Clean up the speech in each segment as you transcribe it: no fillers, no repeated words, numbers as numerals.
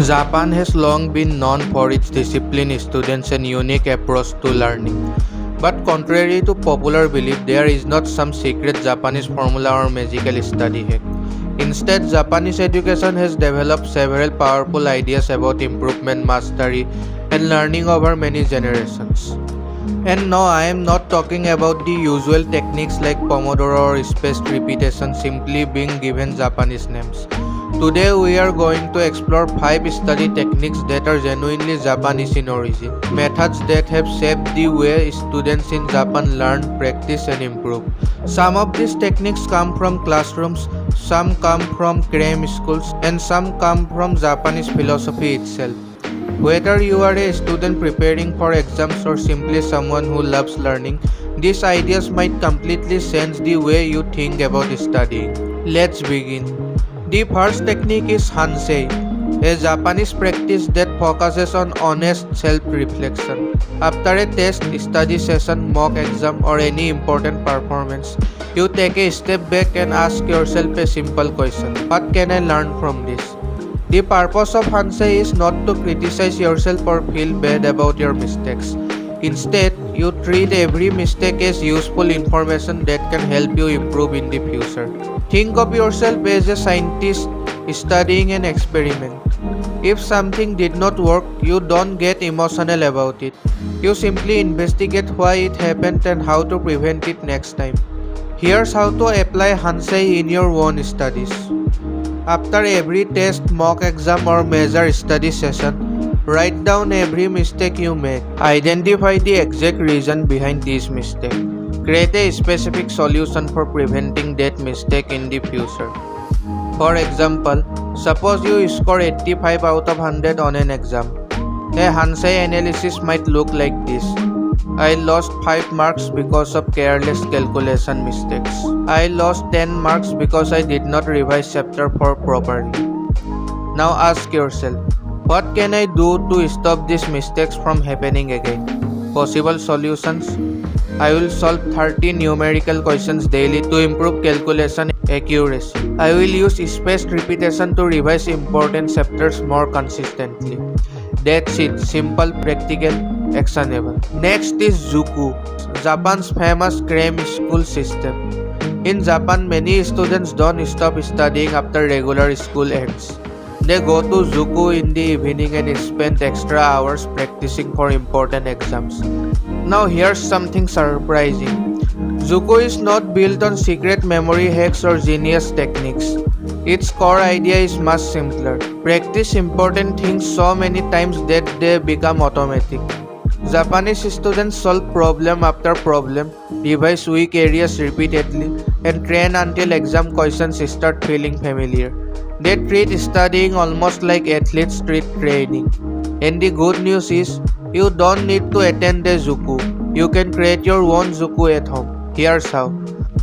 Japan has long been known for its disciplined students and unique approach to learning. But contrary to popular belief, there is not some secret Japanese formula or magical study hack. Instead, Japanese education has developed several powerful ideas about improvement, mastery, and learning over many generations. And no, I am not talking about the usual techniques like Pomodoro or spaced repetition simply being given Japanese names. Today we are going to explore 5 study techniques that are genuinely Japanese in origin, methods that have shaped the way students in Japan learn, practice and improve. Some of these techniques come from classrooms, some come from cram schools and some come from Japanese philosophy itself. Whether you are a student preparing for exams or simply someone who loves learning, these ideas might completely change the way you think about studying. Let's begin. The first technique is Hansei, a Japanese practice that focuses on honest self-reflection. After a test, study session, mock exam or any important performance, you take a step back and ask yourself a simple question: what can I learn from this? The purpose of Hansei is not to criticize yourself or feel bad about your mistakes. Instead, you treat every mistake as useful information that can help you improve in the future. Think of yourself as a scientist studying an experiment. If something did not work, you don't get emotional about it. You simply investigate why it happened and how to prevent it next time. Here's how to apply Hansei in your own studies. After every test, mock exam or major study session, write down every mistake you make. Identify the exact reason behind this mistake. Create a specific solution for preventing that mistake in the future. For example, suppose you score 85 out of 100 on an exam. A Hansei analysis might look like this. I lost 5 marks because of careless calculation mistakes. I lost 10 marks because I did not revise chapter 4 properly. Now ask yourself, what can I do to stop these mistakes from happening again? Possible solutions? I will solve 30 numerical questions daily to improve calculation accuracy. I will use spaced repetition to revise important chapters more consistently. That's it, simple, practical, actionable. Next is Juku, Japan's famous cram school system. In Japan, many students don't stop studying after regular school ends. They go to Juku in the evening and spend extra hours practicing for important exams. Now here's something surprising. Juku is not built on secret memory hacks or genius techniques. Its core idea is much simpler. Practice important things so many times that they become automatic. Japanese students solve problem after problem, revise weak areas repeatedly, and train until exam questions start feeling familiar. They treat studying almost like athletes treat training. And the good news is, you don't need to attend a Juku. You can create your own Juku at home. Here's how.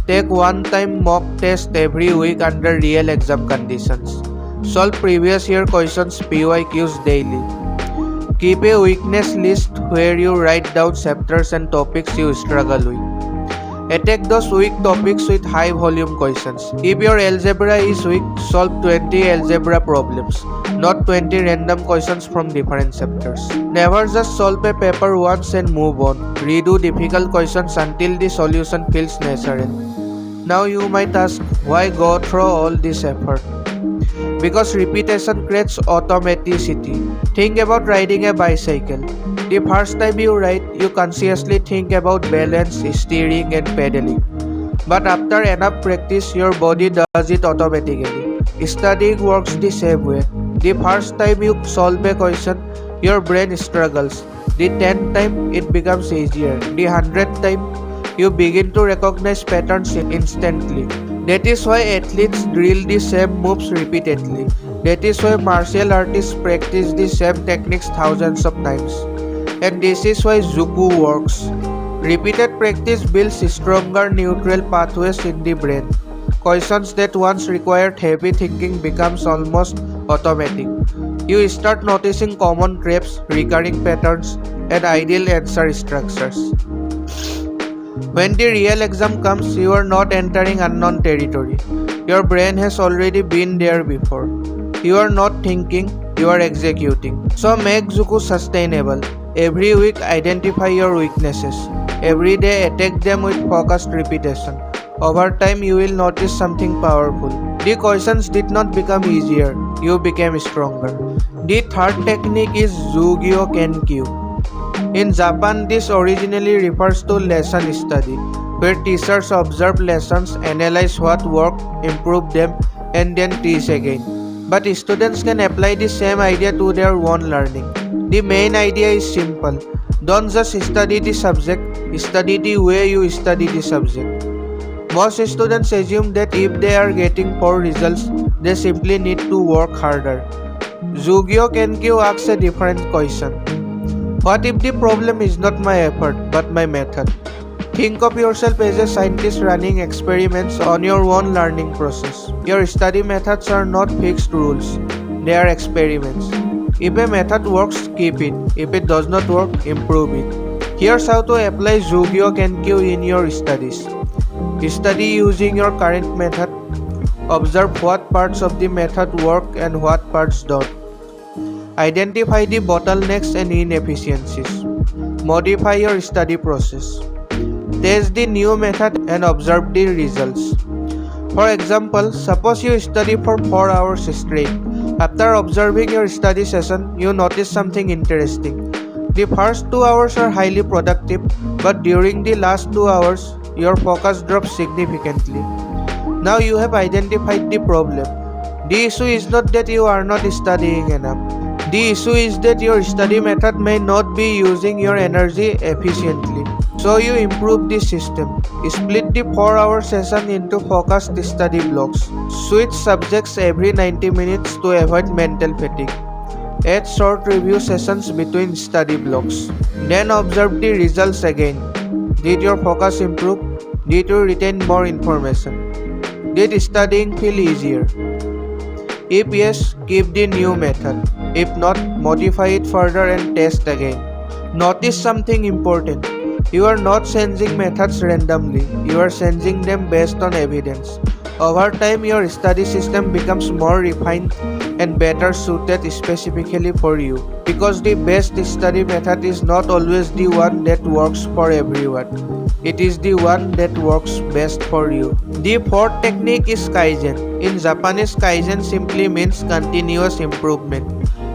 Take one-time mock test every week under real exam conditions. Solve previous year questions PYQs daily. Keep a weakness list where you write down chapters and topics you struggle with. Attack those weak topics with high volume questions. If your algebra is weak, solve 20 algebra problems, not 20 random questions from different chapters. Never just solve a paper once and move on. Redo difficult questions until the solution feels natural. Now you might ask, why go through all this effort? Because repetition creates automaticity. Think about riding a bicycle. The first time you ride, you consciously think about balance, steering and pedaling. But after enough practice, your body does it automatically. Studying works the same way. The first time you solve a question, your brain struggles. The 10th time, it becomes easier. The 100th time, you begin to recognize patterns instantly. That is why athletes drill the same moves repeatedly. That is why martial artists practice the same techniques thousands of times. And this is why Juku works. Repeated practice builds stronger neutral pathways in the brain. Questions that once required heavy thinking becomes almost automatic. You start noticing common traps, recurring patterns, and ideal answer structures. When the real exam comes, you are not entering unknown territory. Your brain has already been there before. You are not thinking, you are executing. So make Juku sustainable. Every week identify your weaknesses. Every day attack them with focused repetition. Over time you will notice something powerful. The questions did not become easier, you became stronger. The third technique is Jugyō Kenkyū. In Japan, this originally refers to lesson study, where teachers observe lessons, analyze what worked, improve them, and then teach again. But students can apply the same idea to their own learning. The main idea is simple. Don't just study the subject, study the way you study the subject. Most students assume that if they are getting poor results, they simply need to work harder. Jugyō Kenkyū asks a different question. What if the problem is not my effort, but my method? Think of yourself as a scientist running experiments on your own learning process. Your study methods are not fixed rules, they are experiments. If a method works, keep it. If it does not work, improve it. Here's how to apply Jugyō Kenkyū in your studies. Study using your current method. Observe what parts of the method work and what parts don't. Identify the bottlenecks and inefficiencies. Modify your study process. Test the new method and observe the results. For example, suppose you study for 4 hours straight. After observing your study session, you notice something interesting. The first 2 hours are highly productive, but during the last 2 hours, your focus drops significantly. Now you have identified the problem. The issue is not that you are not studying enough. The issue is that your study method may not be using your energy efficiently. So you improve the system. Split the 4-hour session into focused study blocks. Switch subjects every 90 minutes to avoid mental fatigue. Add short review sessions between study blocks. Then observe the results again. Did your focus improve? Did you retain more information? Did studying feel easier? If yes, keep the new method. If not, modify it further and test again. Notice something important. You are not changing methods randomly. You are changing them based on evidence. Over time, your study system becomes more refined and better suited specifically for you. Because the best study method is not always the one that works for everyone. It is the one that works best for you. The fourth technique is Kaizen. In Japanese, Kaizen simply means continuous improvement.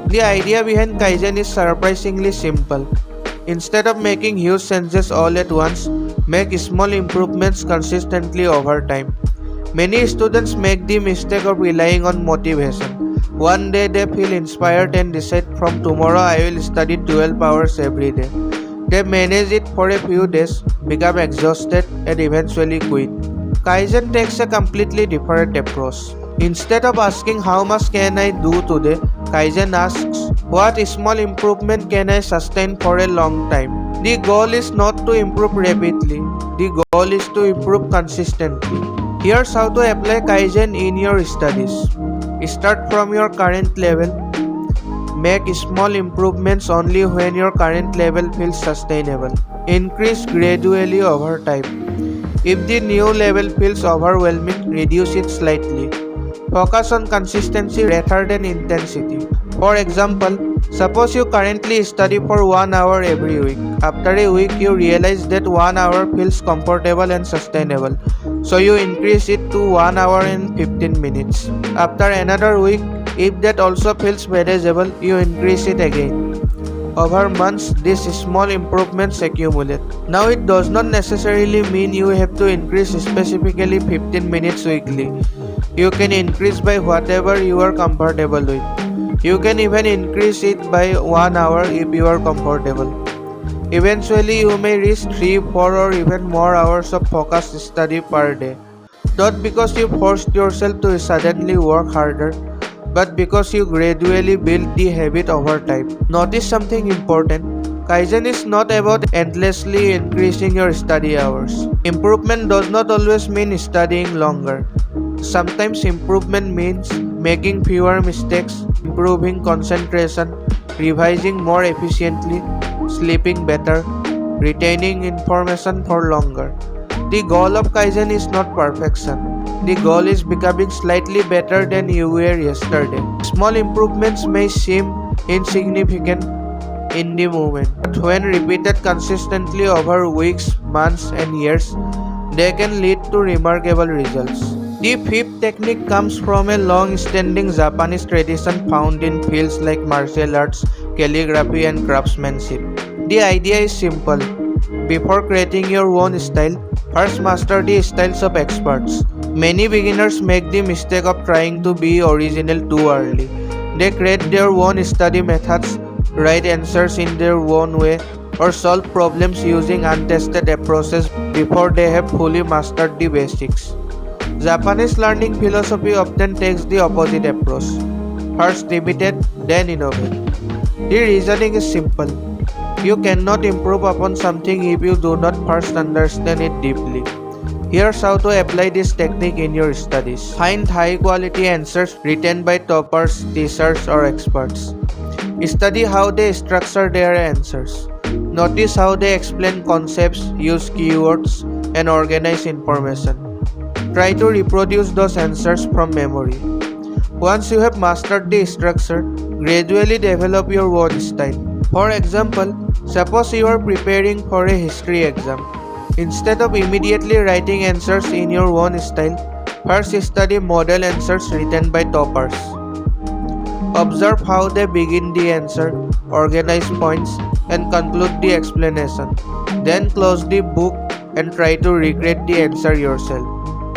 The idea behind Kaizen is surprisingly simple. Instead of making huge changes all at once, make small improvements consistently over time. Many students make the mistake of relying on motivation. One day they feel inspired and decide from tomorrow I will study 12 hours every day. They manage it for a few days, become exhausted and eventually quit. Kaizen takes a completely different approach. Instead of asking how much can I do today, Kaizen asks what small improvement can I sustain for a long time. The goal is not to improve rapidly, the goal is to improve consistently. Here's how to apply Kaizen in your studies. Start from your current level. Make small improvements only when your current level feels sustainable. Increase gradually over time. If the new level feels overwhelming, reduce it slightly. Focus on consistency rather than intensity. For example, suppose you currently study for 1 hour every week. After a week, you realize that 1 hour feels comfortable and sustainable. So you increase it to 1 hour and 15 minutes. After another week, if that also feels manageable, you increase it again. Over months, these small improvements accumulate. Now it does not necessarily mean you have to increase specifically 15 minutes weekly. You can increase by whatever you are comfortable with. You can even increase it by 1 hour if you are comfortable. Eventually, you may reach 3, 4 or even more hours of focused study per day. Not because you forced yourself to suddenly work harder, but because you gradually build the habit over time. Notice something important. Kaizen is not about endlessly increasing your study hours. Improvement does not always mean studying longer. Sometimes improvement means making fewer mistakes, improving concentration, revising more efficiently, sleeping better, retaining information for longer. The goal of Kaizen is not perfection. The goal is becoming slightly better than you were yesterday. Small improvements may seem insignificant in the moment, but when repeated consistently over weeks, months, and years, they can lead to remarkable results. The fifth technique comes from a long-standing Japanese tradition found in fields like martial arts, calligraphy, and craftsmanship. The idea is simple. Before creating your own style, first master the styles of experts. Many beginners make the mistake of trying to be original too early. They create their own study methods, write answers in their own way, or solve problems using untested approaches before they have fully mastered the basics. Japanese learning philosophy often takes the opposite approach. First imitate, then innovate. The reasoning is simple. You cannot improve upon something if you do not first understand it deeply. Here's how to apply this technique in your studies. Find high-quality answers written by toppers, teachers, or experts. Study how they structure their answers. Notice how they explain concepts, use keywords, and organize information. Try to reproduce those answers from memory. Once you have mastered the structure, gradually develop your own style. For example, suppose you are preparing for a history exam. Instead of immediately writing answers in your own style, first study model answers written by toppers. Observe how they begin the answer, organize points, and conclude the explanation. Then close the book and try to recreate the answer yourself.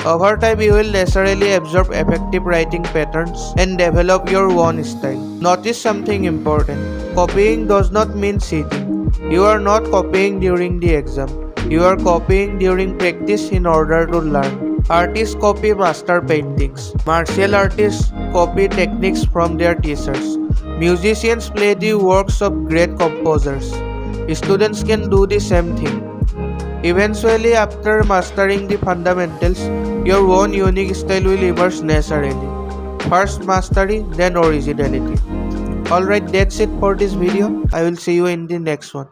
Over time, you will naturally absorb effective writing patterns and develop your own style. Notice something important. Copying does not mean cheating. You are not copying during the exam. You are copying during practice in order to learn. Artists copy master paintings. Martial artists copy techniques from their teachers. Musicians play the works of great composers. Students can do the same thing. Eventually, after mastering the fundamentals, your own unique style will emerge naturally. First mastery, then originality. Alright, that's it for this video. I will see you in the next one.